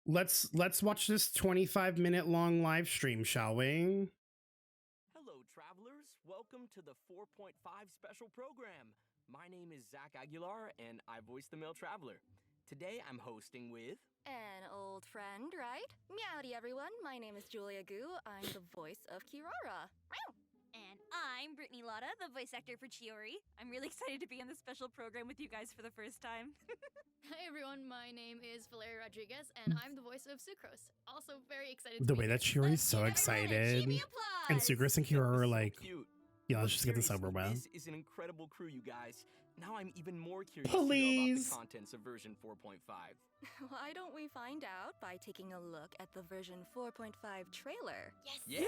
Let's watch this 25-minute long live stream, shall we? Hello, travelers. Welcome to the 4.5 special program. My name is Zach Aguilar, and I voice the male traveler. Today, I'm hosting with... An old friend, right? Meowdy, everyone. My name is Julia Gu. I'm the voice of Kirara. And I'm Brittany Lotta, the voice actor for Chiori. I'm really excited to be on this special program with you guys for the first time. Hi everyone, my name is Valeria Rodriguez, and I'm the voice of Sucrose. Also very excited to The be way here. that Chiori's so excited. And Sucrose and Kira are like, cute. yeah, let's just get this over with. This is an incredible crew, you guys. Now I'm even more curious Please. to know about the contents of version 4.5. Why don't we find out by taking a look at the version 4.5 trailer? Yes! Yeah!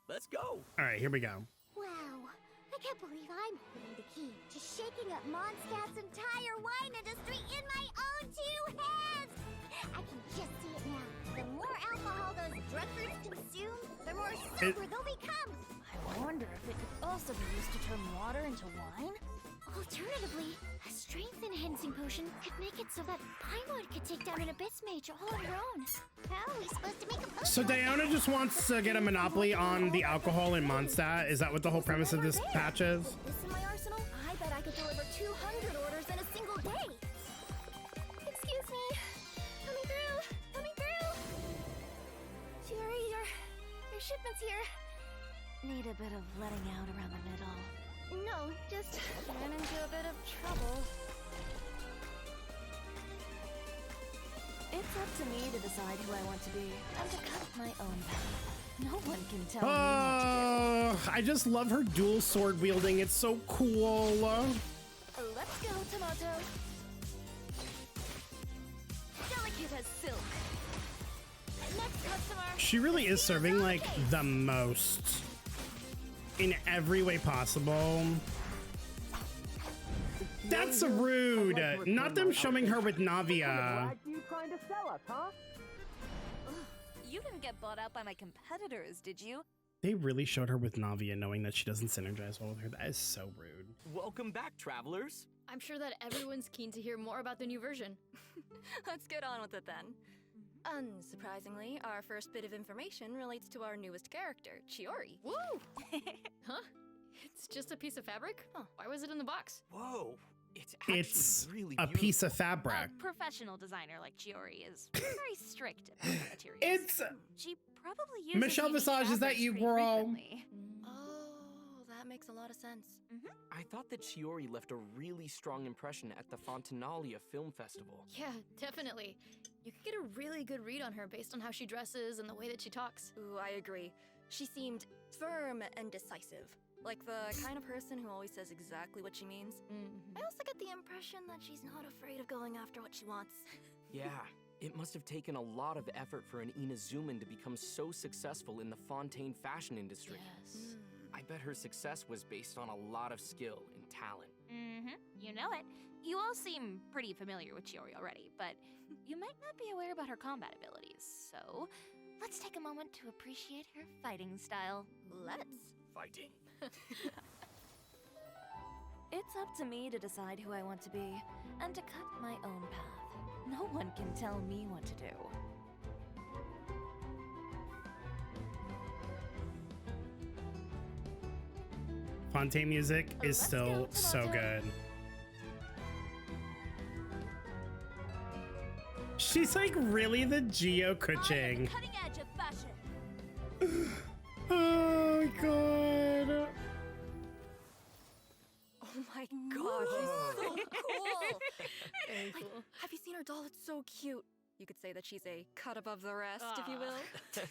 Let's go! All right, here we go. Wow, I can't believe I'm holding the key to shaking up Mondstadt's entire wine industry in my own two hands! I can just see it now. The more alcohol those drug fruits consume, the more sober they'll become! I wonder if it could also be used to turn water into wine? Alternatively, a strength-enhancing potion could make it so that Pinewood could take down an Abyss Mage all on her own. How are we supposed to make a potion? So Diona just wants to get a monopoly on the alcohol in Mondstadt. Is that what the whole premise of this patch is? This in my arsenal? I bet I could deliver 200 orders in a single day. Excuse me. Coming through. Coming through. Chiori, your shipment's here. Need a bit of letting out around the middle. No, just ran into a bit of trouble. It's up to me to decide who I want to be and to cut my own path. No one can tell me Oh, I just love her dual sword wielding. It's so cool. Let's go, Tomato. Delicate as silk. Next customer. She really is serving like the most in every way possible. That's rude. Not them showing her with Navia. You trying to sell us, huh? You didn't get bought out by my competitors, did you? They really showed her with Navia knowing that she doesn't synergize well with her. That is so rude. Welcome back, travelers. I'm sure that everyone's keen to hear more about the new version. Let's get on with it then. Unsurprisingly, our first bit of information relates to our newest character, Chiori. Woo! Huh? It's just a piece of fabric? Huh. Why was it in the box? Whoa, it's actually It's really a beautiful. piece of A fabric. professional designer like Chiori is very strict about her materials. It's She probably uses Michelle unique Visage, is that fabrics you, pretty girl? frequently. Oh, that makes a lot of sense. I thought that Chiori left a really strong impression at the Fontanalia Film Festival. Yeah, definitely. You could get a really good read on her based on how she dresses and the way that she talks. Ooh, I agree. She seemed firm and decisive. Like the kind of person who always says exactly what she means. I also get the impression that she's not afraid of going after what she wants. Yeah, it must have taken a lot of effort for an Inazuman to become so successful in the Fontaine fashion industry. Yes. I bet her success was based on a lot of skill and talent. You know it. You all seem pretty familiar with Chiori already, but you might not be aware about her combat abilities. So, let's take a moment to appreciate her fighting style. Let's. Fighting. It's up to me to decide who I want to be and to cut my own path. No one can tell me what to do. Fontaine music is still so good. She's like really the Geo Kuching. Cutting edge of fashion. Oh god. Oh my god, she's so cool! Very cool. Have you seen her doll? It's so cute. You could say that she's a cut above the rest, if you will.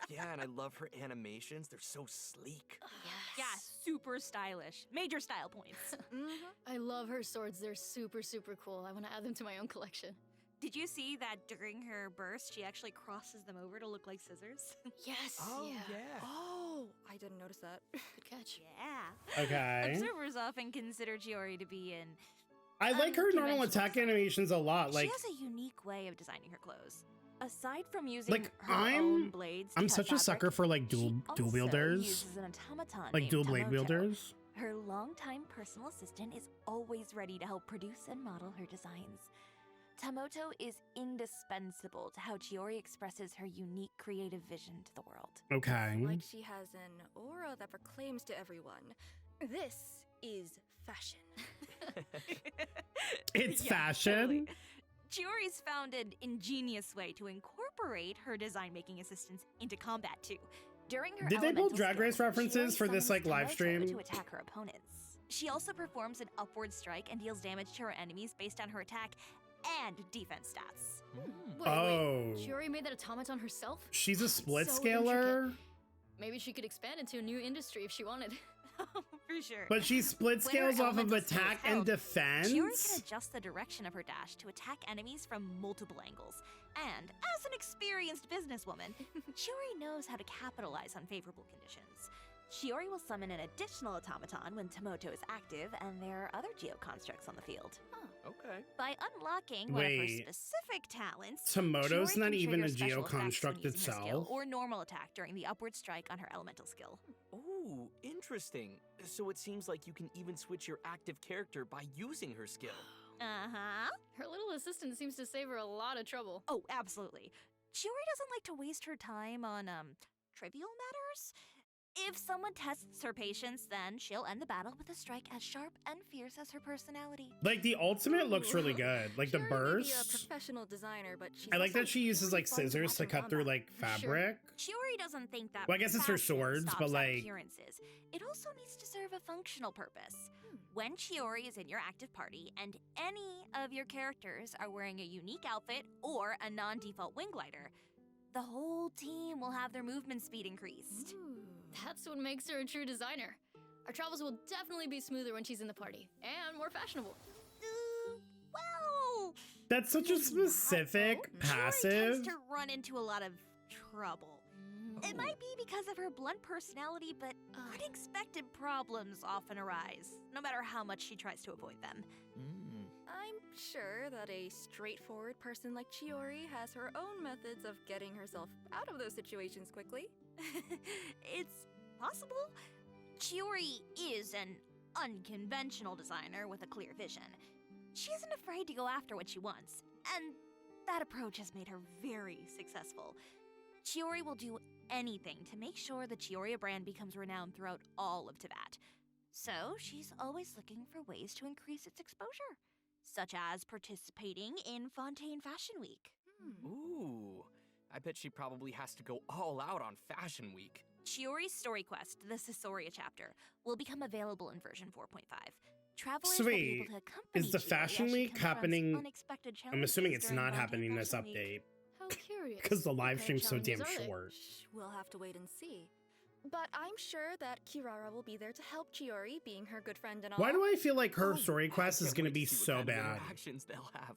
Yeah, and I love her animations. They're so sleek. Yeah, super stylish. Major style points. I love her swords. They're super, super cool. I want to add them to my own collection. Did you see that during her burst, she actually crosses them over to look like scissors? Yes. yeah. Oh, I didn't notice that. Good catch. Yeah. Okay. Observers often consider Chiori to be an I like her normal attack animations a lot. Like, she has a unique way of designing her clothes. Aside from using like her own blades, to I'm cut such a fabric, sucker for like dual she also wielders, uses an automaton like named dual blade Tomoto. wielders. Her longtime personal assistant is always ready to help produce and model her designs. Tamoto is indispensable to how Chiori expresses her unique creative vision to the world. Okay. Like she has an aura that proclaims to everyone, this is fashion. It's Yeah, fashion. totally. Chiori's found an ingenious way to incorporate her design-making assistants into combat too. During her Did they pull elemental Drag skill, Race references Chiori for this, summons like, live Tamoto stream? to attack her opponents. She also performs an upward strike and deals damage to her enemies based on her attack and defense stats. Wait, Oh. Chiori made that automaton herself? She's a split So scaler, Maybe she could expand into a new industry if she wanted. For sure. but she split When her scales off of elemental skill is attack and held, defense. Chiori can adjust the direction of her dash to attack enemies from multiple angles. And as an experienced businesswoman, Chiori knows how to capitalize on favorable conditions. Chiori will summon an additional automaton when Tamoto is active, and there are other geoconstructs on the field. Okay. By unlocking one of her Wait. specific talents, Tamoto's Chiori not can even a trigger special effects when geoconstruct using her skill itself. or normal attack during the upward strike on her elemental skill. Ooh, interesting. So it seems like you can even switch your active character by using her skill. Uh-huh. Her little assistant seems to save her a lot of trouble. Oh, absolutely. Chiori doesn't like to waste her time on, trivial matters. If someone tests her patience, then she'll end the battle with a strike as sharp and fierce as her personality. Like, the ultimate looks really good. Like, the Chiori may be a burst. professional designer, but she's I like also that she uses, really like, fun to scissors watch to in cut through, combat. like, Sure. fabric. Chiori doesn't think that Well, I guess it's her fashion swords, stops but, at like- appearances. It also needs to serve a functional purpose. When Chiori is in your active party and any of your characters are wearing a unique outfit or a non-default wing glider, the whole team will have their movement speed increased. That's what makes her a true designer. Our travels will definitely be smoother when she's in the party, and more fashionable. Well, That's such a maybe not, specific though. Chiori passive. tends to run into a lot of trouble. It might be because of her blunt personality, but unexpected problems often arise, no matter how much she tries to avoid them. I'm sure that a straightforward person like Chiori has her own methods of getting herself out of those situations quickly. It's possible. Chiori is an unconventional designer with a clear vision. She isn't afraid to go after what she wants, and that approach has made her very successful. Chiori will do anything to make sure the Chioria brand becomes renowned throughout all of Tibet. So she's always looking for ways to increase its exposure, such as participating in Fontaine Fashion Week. Ooh, I bet she probably has to go all out on Fashion Week. Chiori's story quest, the Caesarea chapter, will become available in version 4.5. Travelers Sweet. will be able to accompany Is the Chiori Fashion as she Week confronts happening- unexpected I'm assuming challenges it's during not Fontaine happening this Fashion Week. update. How curious. Because the What live kind of stream's so damn challenges are they? short. We'll have to wait and see. But I'm sure that Kirara will be there to help Chiori, being her good friend and all. Why do I feel like her Oh, story quest I is can't going to wait be see what so kind of bad? interactions they'll have.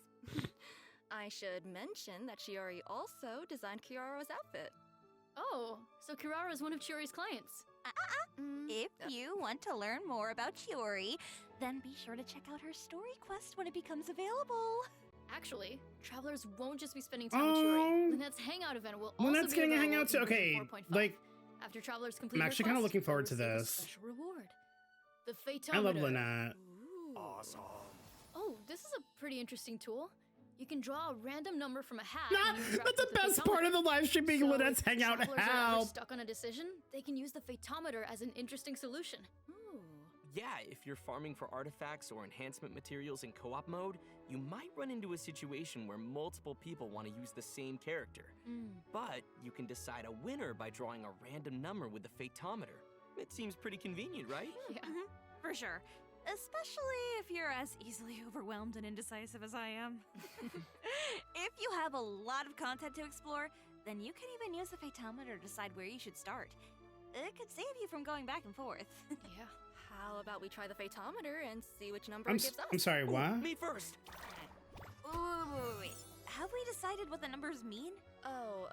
I should mention that Chiori also designed Kirara's outfit. Oh, so Kirara is one of Chiori's clients. If you want to learn more about Chiori, then be sure to check out her story quest when it becomes available. Actually, travelers won't just be spending time with Chiori. Oh. Lynette's hangout event will Well, also that's be getting a available hangout too. in version Okay, 4.5. like, After travelers complete I'm their actually kinda quest, looking forward they'll to receive a this. Special reward. The Fatometer. I love Lynette. Awesome. Oh, this is a pretty interesting tool. You can draw a random number from a hat. Nah, and use it that's the with best part of the live stream being So Lynette's if hangout travelers are ever help. stuck on a decision, they can use the Fatometer as an interesting solution. Yeah, if you're farming for artifacts or enhancement materials in co-op mode, you might run into a situation where multiple people want to use the same character. But you can decide a winner by drawing a random number with the Fatometer. It seems pretty convenient, right? Yeah. For sure. Especially if you're as easily overwhelmed and indecisive as I am. If you have a lot of content to explore, then you can even use the Fatometer to decide where you should start. It could save you from going back and forth. Yeah. How about we try the Fatometer and see which number I'm, it gives us? I'm sorry, what? Me first. Wait. Have we decided what the numbers mean? Oh,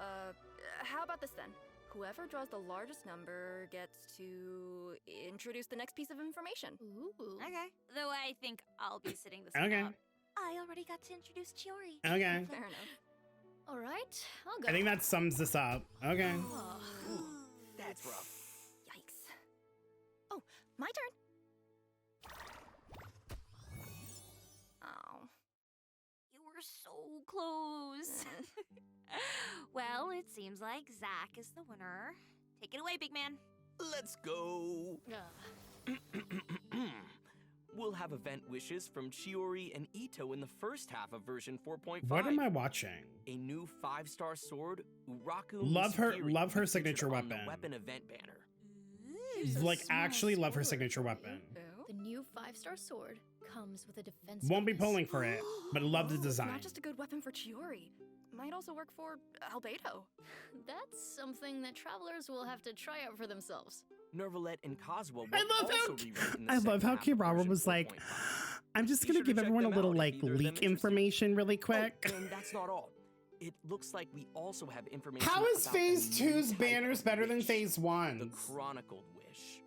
how about this then? Whoever draws the largest number gets to introduce the next piece of information. Ooh. Okay. Though I think I'll be sitting this Okay. one out. I already got to introduce Chiori. Okay. Fair enough. All right, I'll go. I think that sums this up. Okay. Oh. That's rough. Yikes. Oh, my turn. Oh. You were so clothes. Well, it seems like Zach is the winner. Take it away, big man. Let's go. We'll have event wishes from Chiori and Ito in the first half of version 4.5. What am I watching? A new 5-star sword, Uraku. Love her Mysterium, signature featured on weapon. the weapon event banner. Like, actually love her signature weapon. The new 5-star sword comes with a defense. Won't be bonus. pulling for it, but love the It's design. not just a good weapon for Chiori. Might also work for Albedo. That's something that travelers will have to try out for themselves. Nervalette and Kazuha will I love also how rewrite in the I love second how half of Kirara version was like, 4.5. I'm just Be gonna sure to give check everyone a them little out if like either of them leak interest you. information really quick. Oh, and that's not all. It looks like we also have information. How is about a Phase new 2's type banners of better than wish, Phase the 1's? Chronicled Wish.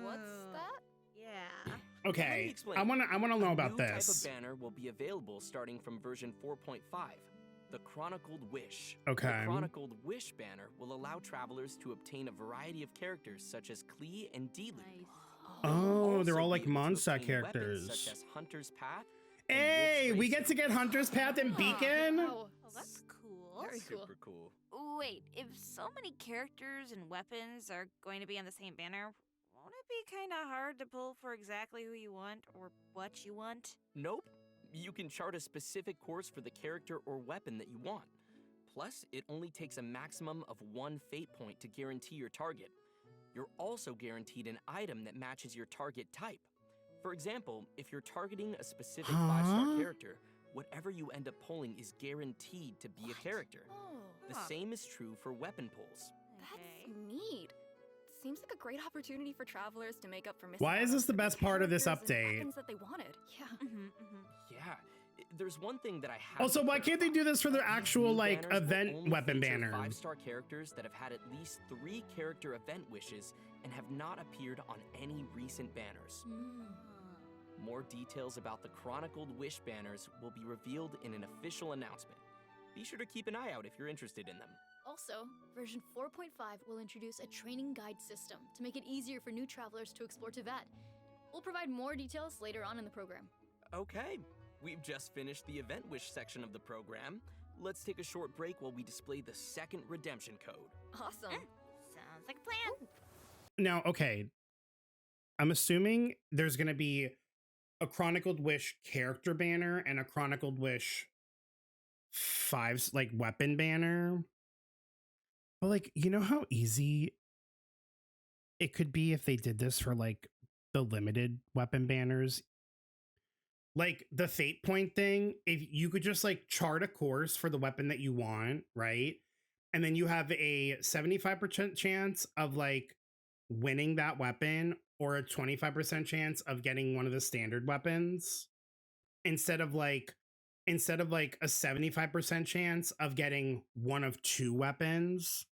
What's that? Yeah. Let me Okay, explain. I wanna know A about new this. type of banner will be available starting from version 4.5. The Chronicled Wish. Okay. The Chronicled Wish banner will allow travelers to obtain a variety of characters such as Klee and Deelu. Oh, they're Also all like be able to Mondstadt obtain weapons characters. Such as Hunter's Path. and Hey, Wolf's we Race. get to get Hunter's Path and Beacon. Wow. Oh, that's cool. Very cool. Super cool. Wait, if so many characters and weapons are going to be on the same banner, won't it be kind of hard to pull for exactly who you want or what you want? Nope. You can chart a specific course for the character or weapon that you want. Plus, it only takes a maximum of 1 fate point to guarantee your target. You're also guaranteed an item that matches your target type. For example, if you're targeting a specific 5-star character, whatever you end up pulling is guaranteed to be a character. Oh. The same is true for weapon pulls. That's neat. Seems like a great opportunity for travelers to make up for missing Why out is on this the certain best part of this characters and update? weapons that they wanted. Yeah. Yeah, there's one thing that I have. Also, to why can't they do this for their These actual new like banners will event only weapon feature banner? 5-star characters that have had at least 3 character event wishes and have not appeared on any recent banners. More details about the Chronicled Wish banners will be revealed in an official announcement. Be sure to keep an eye out if you're interested in them. Also, version 4.5 will introduce a training guide system to make it easier for new travelers to explore Teyvat. We'll provide more details later on in the program. Okay, we've just finished the event wish section of the program. Let's take a short break while we display the second redemption code. Awesome. Sounds like a plan. Now, okay, I'm assuming there's gonna be a Chronicled Wish character banner and a Chronicled Wish 5's like weapon banner. But like, you know how easy it could be if they did this for like the limited weapon banners? Like the fate point thing, if you could just like chart a course for the weapon that you want, right? And then you have a 75% chance of like winning that weapon or a 25% chance of getting one of the standard weapons instead of like a 75% chance of getting one of 2 weapons.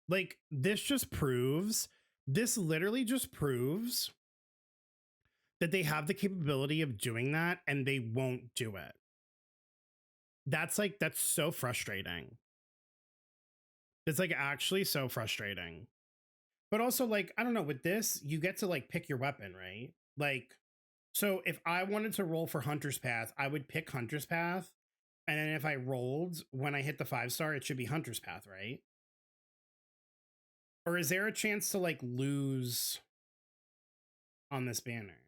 Like this literally just proves that they have the capability of doing that and they won't do it. That's so frustrating. It's like actually so frustrating. But also like, I don't know, with this, you get to like pick your weapon, right? Like, so if I wanted to roll for Hunter's Path, I would pick Hunter's Path. And then if I rolled, when I hit the 5-star, it should be Hunter's Path, right? Or is there a chance to like lose on this banner?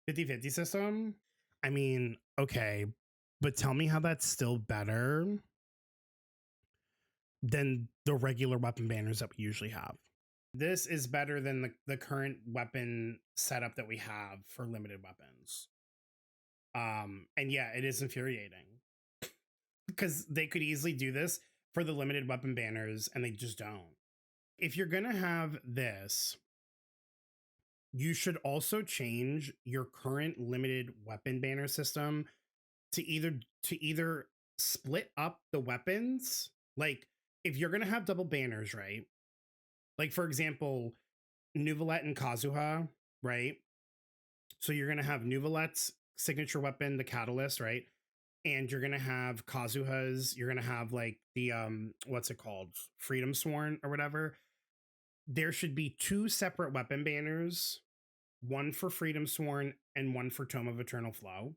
50-50 system? I mean, okay, but tell me how that's still better than the regular weapon banners that we usually have. This is better than the current weapon setup that we have for limited weapons. And yeah, it is infuriating because they could easily do this for the limited weapon banners and they just don't. If you're gonna have this, you should also change your current limited weapon banner system to either split up the weapons. Like if you're gonna have double banners, right? Like for example, Nuvolette and Kazuha, right? So you're gonna have Nuvolette's signature weapon, the Catalyst, right? And you're gonna have Kazuha's, you're gonna have like the what's it called? Freedom Sworn or whatever. There should be 2 separate weapon banners, one for Freedom Sworn and one for Tome of Eternal Flow.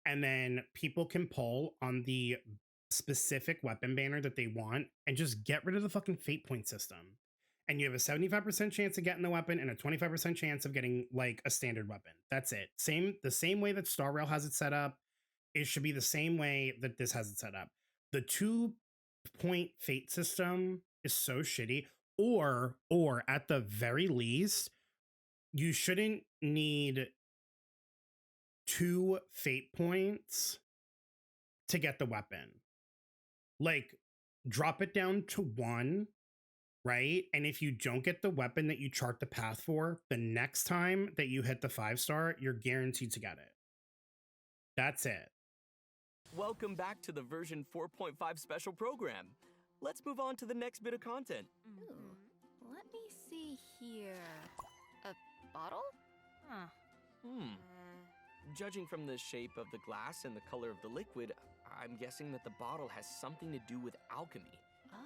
and then people can pull on the specific weapon banner that they want and just get rid of the fucking fate point system. And you have a 75% chance of getting the weapon and a 25% chance of getting like a standard weapon. That's it. The same way that Star Rail has it set up, it should be the same way that this has it set up. The 2-point fate system is so shitty. Or at the very least, you shouldn't need 2 fate points to get the weapon. Like, drop it down to 1, right? And if you don't get the weapon that you chart the path for, the next time that you hit the 5-star, you're guaranteed to get it. That's it. Welcome back to the version 4.5 special program. Let's move on to the next bit of content. Ooh, let me see here. A bottle? Judging from the shape of the glass and the color of the liquid, I'm guessing that the bottle has something to do with alchemy. Oh.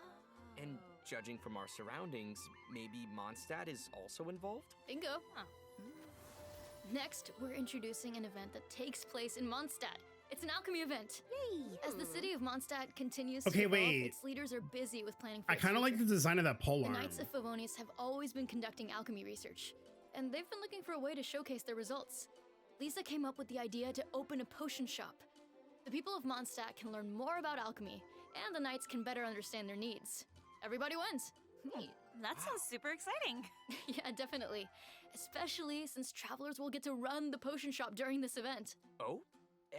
And judging from our surroundings, maybe Mondstadt is also involved? Bingo. Next, we're introducing an event that takes place in Mondstadt. It's an alchemy event. Yay! As the city of Mondstadt continues to evolve, its leaders are busy with planning for I kind of like the design of that pole arm. The Knights of Favonius have always been conducting alchemy research, and they've been looking for a way to showcase their results. Lisa came up with the idea to open a potion shop. The people of Mondstadt can learn more about alchemy, and the Knights can better understand their needs. Everybody wins. Neat. That sounds super exciting. Yeah, definitely. Especially since travelers will get to run the potion shop during this event. Oh?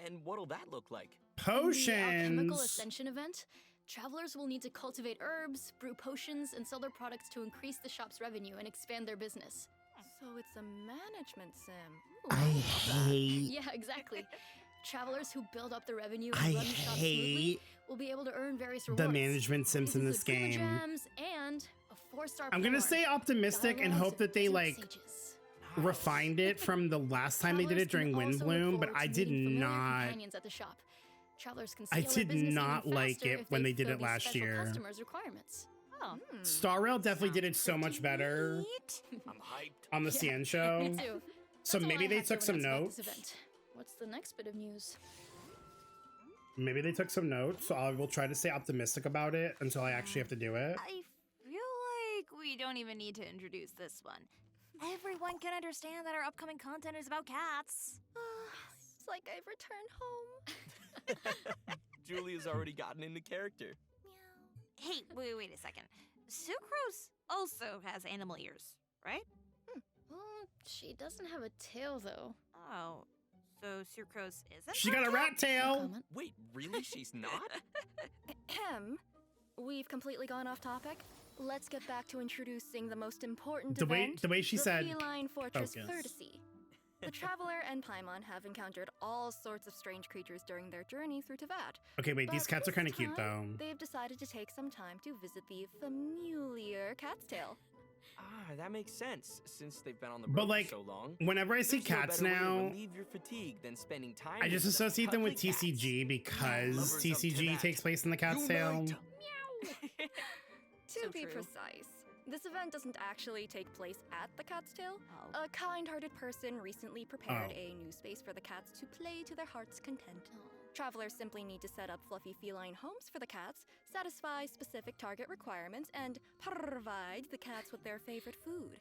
And what'll that look like? Potions! In the Alchemical Ascension event, travelers will need to cultivate herbs, brew potions, and sell their products to increase the shop's revenue and expand their business. So it's a management sim. Ooh, I hate... Yeah, exactly. Travelers who build up the revenue and run the shop smoothly will be able to earn various rewards. The management sims in this game. Gems and a 4-star I'm gonna stay optimistic and hope that they like refined it from the last time they did it during Windbloom, but I did not. At the shop. Travelers can I did not like it when they did it last year. Customers' requirements. Oh. Star Rail definitely did it so much better I'm hyped. on the CN show. Me too. So That's all maybe I they have to took some announce about notes. this event. What's the next bit of news? Maybe they took some notes, so I will try to stay optimistic about it until I actually have to do it. I feel like we don't even need to introduce this one. Everyone can understand that our upcoming content is about cats. It's like I've returned home. Julia's already gotten into character. Hey, wait a second. Sucrose also has animal ears, right? She doesn't have a tail, though. Oh, so Sucrose isn't? She got a rat tail. Wait, really? She's not? Ahem. We've completely gone off topic. Let's get back to introducing the most important The event. way she the said Feline Fortress focus. Courtesy. The Traveler and Paimon have encountered all sorts of strange creatures during their journey through Teyvat. Okay, wait, these But cats are this kind of cute, though. time, They've decided to take some time to visit the familiar Cat's Tail. That makes sense, since they've been on the But, road like, for so long. whenever I see There's no cats better way to now, relieve your fatigue than spending time I just with the associate them with cuddly cats. TCG because Lovers of TCG Teyvat. takes place in the Cat's Tail. Unite. To So be true. precise, this event doesn't actually take place at the Cat's Tail. Oh. A kind-hearted person recently prepared Oh. a new space for the cats to play to their heart's content. Travelers simply need to set up fluffy feline homes for the cats, satisfy specific target requirements, and provide the cats with their favorite food.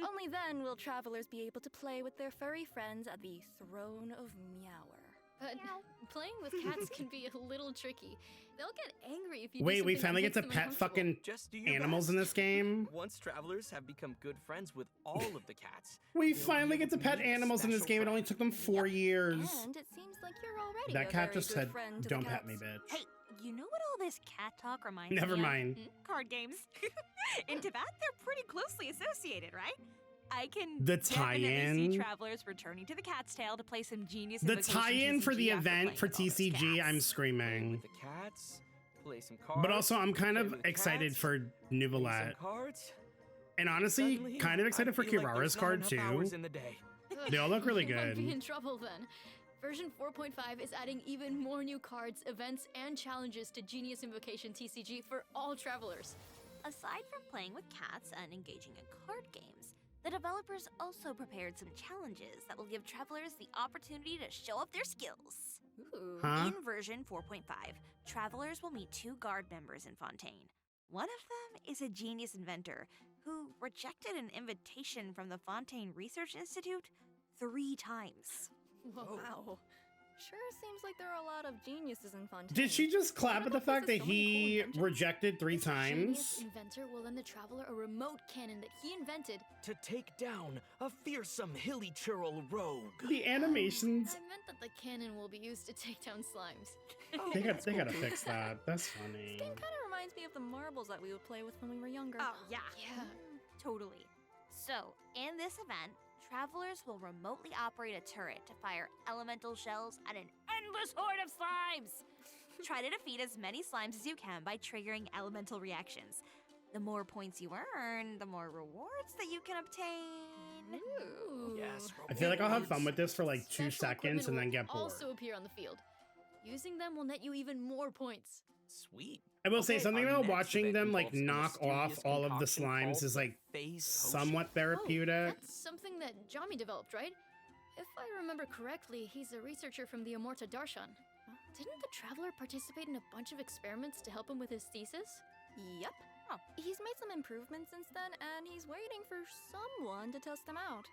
Only then will travelers be able to play with their furry friends at the Throne of Meower. But playing with cats can be a little tricky. They'll get angry if you do Wait, we something finally that get to makes them pet uncomfortable. fucking Just do your animals in best. this game. Once travelers have become good friends with all of the cats, We they'll finally be get to able pet meet animals in this special game. It only friends. took them 4 years. And it seems like you're already That a cat very just good said, friend to "Don't the pet me, cats. bitch." Hey, you know what all this cat talk reminds Never me mind. of? Card games. In Teyvat, they're pretty closely associated, right? I can The definitely tie-in? see travelers returning to the Cat's Tail to play some genius The invocation tie-in for the TCG after event playing for with all those TCG, cats. I'm Play screaming. with the cats, play some cards. But also, I'm kind play of with excited cats, for play Nouvellette. some cards. And honestly, Suddenly, kind of excited I for feel like Kirara's there's not card enough too. hours in the day. They all look really You might be good. in trouble then. Version 4.5 is adding even more new cards, events, and challenges to Genius Invocation TCG for all travelers. Aside from playing with cats and engaging in card games, the developers also prepared some challenges that will give travelers the opportunity to show off their skills. Ooh. Huh? In version 4.5, travelers will meet 2 guard members in Fontaine. One of them is a genius inventor who rejected an invitation from the Fontaine Research Institute 3 times. Whoa. Wow. Sure seems like there are a lot of geniuses in Fontaine. Did she just clap at the Wonder what fact that causes so many cool he inventions? rejected 3 This genius times? inventor will lend the traveler a remote cannon that he invented. To take down a fearsome hilly churl rogue. The animations, I meant that the cannon will be used to take down slimes. they gotta fix that. That's funny. This game kind of reminds me of the marbles that we would play with when we were younger. Oh, yeah. Yeah. Totally. So, in this event, travelers will remotely operate a turret to fire elemental shells at an endless horde of slimes. Try to defeat as many slimes as you can by triggering elemental reactions. The more points you earn, the more rewards that you can obtain. Ooh. Yes, I feel like I'll have fun with this for like 2 Special seconds and then equipment get will bored. also appear on the field. Using them will net you even more points. Sweet. I will say Okay, something our about next watching event them like involves a knock off mysterious all of the concoction slimes called is the like Phase somewhat Oh, therapeutic. that's something that Jami developed, right? If I remember correctly, he's a researcher from the Amorta Darshan. Didn't the Traveler participate in a bunch of experiments to help him with his thesis? Yep. Oh. He's made some improvements since then, and he's waiting for someone to test them out.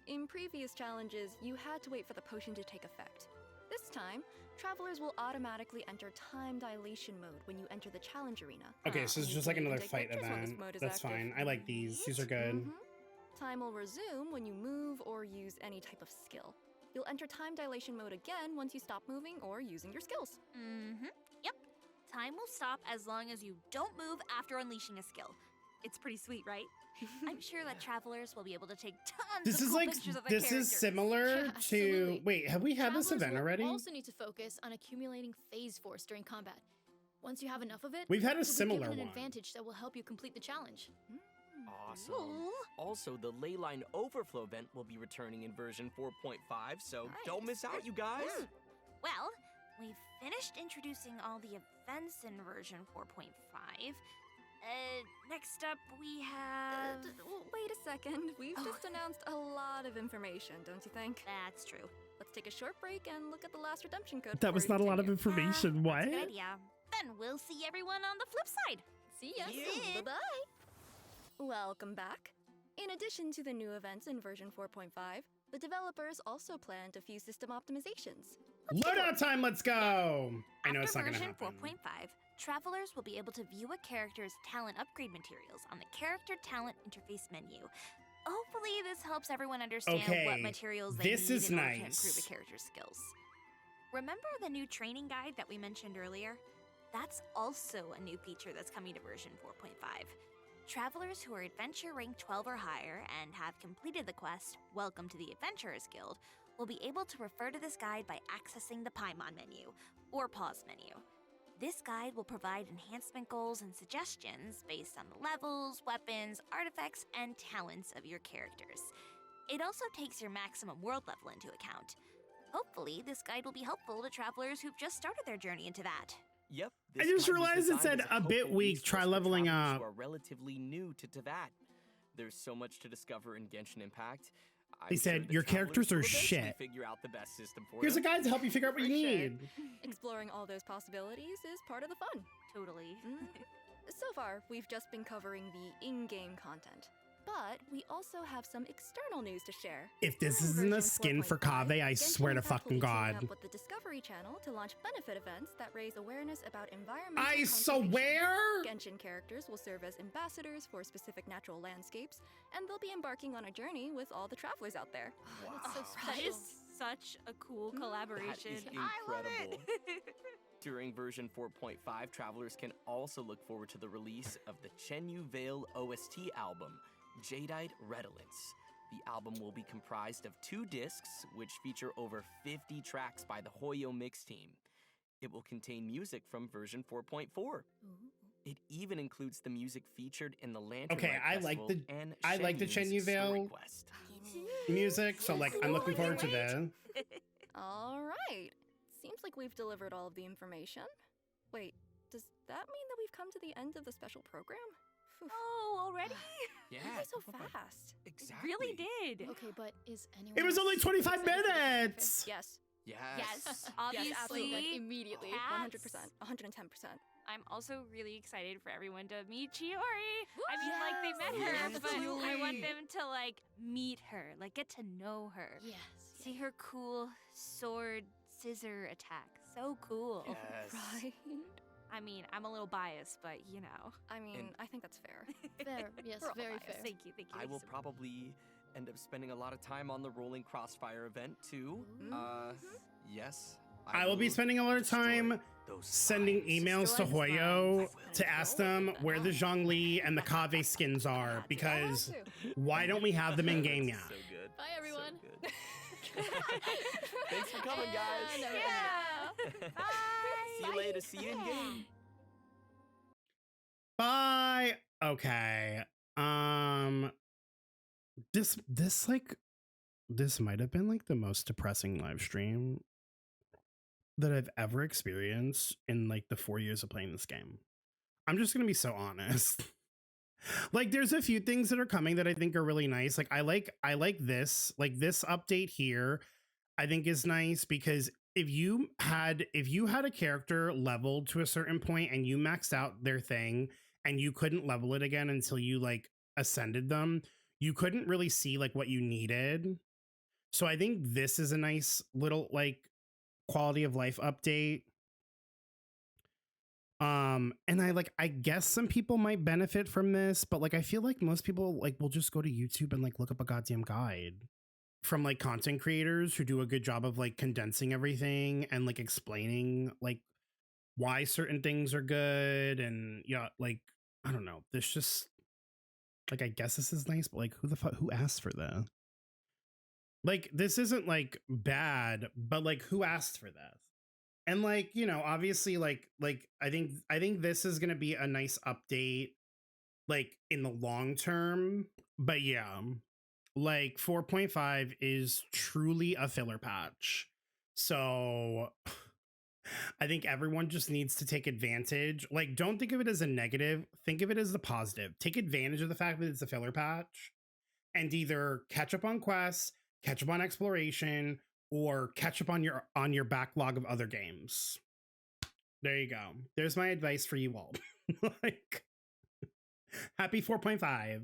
In previous challenges, you had to wait for the potion to take effect. This time, travelers will automatically enter time dilation mode when you enter the challenge arena. Okay, so it's just like You can another take fight pictures when this event. mode is That's active. fine. I like these. These are good. Mhm. Time will resume when you move or use any type of skill. You'll enter time dilation mode again once you stop moving or using your skills. Mm-hmm. Yep. Time will stop as long as you don't move after unleashing a skill. It's pretty sweet, right? I'm sure that travelers will be able to take tons This of is cool like pictures of their this characters. is similar Yeah, to absolutely. wait, have we had this Travelers event will already? also need to focus on accumulating phase force during combat. Once you have enough of it, We've had a you'll be similar given an one. advantage that will help you complete the challenge. Awesome. Cool. Also, the Leyline Overflow event will be returning in version 4.5, so don't Nice. miss out, you guys. Well, we've finished introducing all the events in version 4.5. Next up we have... Wait a second. We've Oh. just announced a lot of information, don't you think? That's true. Let's take a short break and look at the last redemption code. That was before not we a lot of continue. information. What? That's a good idea. Then we'll see everyone on the flip side. See ya. Yeah. Bye-bye. Welcome back. In addition to the new events in version 4.5, the developers also planned a few system optimizations. Loadout time, let's go! I know After it's not gonna version happen. 4.5, travelers will be able to view a character's talent upgrade materials on the character talent interface menu. Hopefully this helps everyone understand Okay, what materials they this need is in order to nice. improve a character's skills. Remember the new training guide that we mentioned earlier? That's also a new feature that's coming to version 4.5. Travelers who are adventure rank 12 or higher and have completed the quest, Welcome to the Adventurers Guild, will be able to refer to this guide by accessing the Paimon menu, or pause menu. This guide will provide enhancement goals and suggestions based on the levels, weapons, artifacts, and talents of your characters. It also takes your maximum world level into account. Hopefully, this guide will be helpful to travelers who've just started their journey into that. Yep. I this just guide was realized it designed said as a bit helpful weak, resource try for leveling travelers up. Who are relatively new to Teyvat. There's so much to discover in Genshin Impact. I'm They said, sure the "Your travelers characters will are eventually shit." Figure out the best system for Here's a them. guide to help you figure out what you For sure. need. Exploring all those possibilities is part of the fun. Totally. So far, we've just been covering the in-game content. But we also have some external news to share. If this In isn't a version skin for 4.5, Kaveh, I Genshin swear to Impact will fucking be teaming God. up with the Discovery Channel to launch benefit events that raise awareness about environmental I conservation. swear? Genshin characters will serve as ambassadors for specific natural landscapes, and they'll be embarking on a journey with all the travelers out there. That's so That special. is such a cool collaboration. That is I love incredible. it. During version 4.5, travelers can also look forward to the release of the Chenyu Vale OST album, Jadeite Redolence. The album will be comprised of 2 discs, which feature over 50 tracks by the Hoyo Mix team. It will contain music from version 4.4. It even includes the music featured in the Lantern Okay, Light I like Festival the- and I like the Shenyun's Chenyu Vale Story Quest. Music, so like I'm looking forward to that. All right. Seems like we've delivered all of the information. Wait, does that mean that we've come to the end of the special program? Phew. Oh, already? Yeah. Why so fast? Exactly. Really did. Okay, but is anyone It was only else 25 excited for the benefit? minutes! Yes, Yes. Yes, obviously. Yes, absolutely. Immediately. Cats. 100%. 110%. I'm also really excited for everyone to meet Chiori. I mean, like, they met her, Yes, but I want Chiori. them to, like, meet her, like, get to know her. Yes. See her cool sword scissor attack. So cool. Yes. Right. I mean, I'm a little biased, but you know. I mean, And- I think that's fair. Fair. Yes, We're all very biased. fair. Thank you, thank you. I will so much. probably end up spending a lot of time on the Rolling Crossfire event too. Yes. I will be spending a lot of destroy time those sending spines. emails to Destroy the Hoyo spines. to ask them where the Zhongli and the Kave skins are, because why don't we have them in game yet? So good. Bye, everyone. So good. Thanks for coming, guys. Yeah. Bye. See you later. See you in game. Bye. Okay. This might have been like the most depressing live stream that I've ever experienced in like the 4 years of playing this game. I'm just gonna be so honest. Like, there's a few things that are coming that I think are really nice. Like, I like this update here, I think is nice, because if you had a character leveled to a certain point and you maxed out their thing and you couldn't level it again until you like ascended them, you couldn't really see like what you needed. So I think this is a nice little like quality of life update. And I guess some people might benefit from this, but like I feel like most people like will just go to YouTube and like look up a goddamn guide from like content creators who do a good job of like condensing everything and like explaining like why certain things are good. And yeah, like I don't know, this just like, I guess this is nice, but like who asked for that? Like, this isn't like bad, but like who asked for this? And like, you know, obviously like I think this is going to be a nice update like in the long term, but yeah, like 4.5 is truly a filler patch. So I think everyone just needs to take advantage. Like, don't think of it as a negative, think of it as the positive. Take advantage of the fact that it's a filler patch and either catch up on quests, catch up on exploration, or catch up on your backlog of other games. There you go. There's my advice for you all. Like, happy 4.5.